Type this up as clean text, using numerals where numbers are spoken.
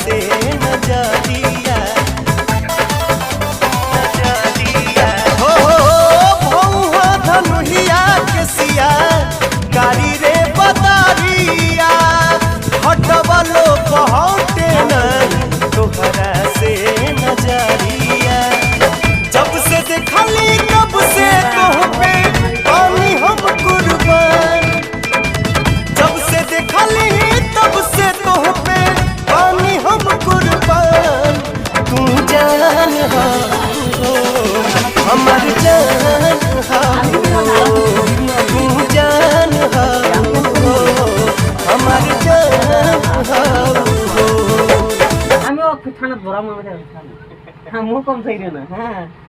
से नजरिया हो भौहा धनुहिया के सिया कारी रे बदरिया हटवलो कहते नहीं तोहरा से नजरिया जब से देखली कब से तोह पे पानी हम कुर्बान जब से देखली तब से तोह पे पानी हम कुर्बान तू जान हो हमर जान हो तू जान हो हमर जान हो আমি ও থানাত ভরা মনে হ্যাঁ মুখ কম চাই না হ্যাঁ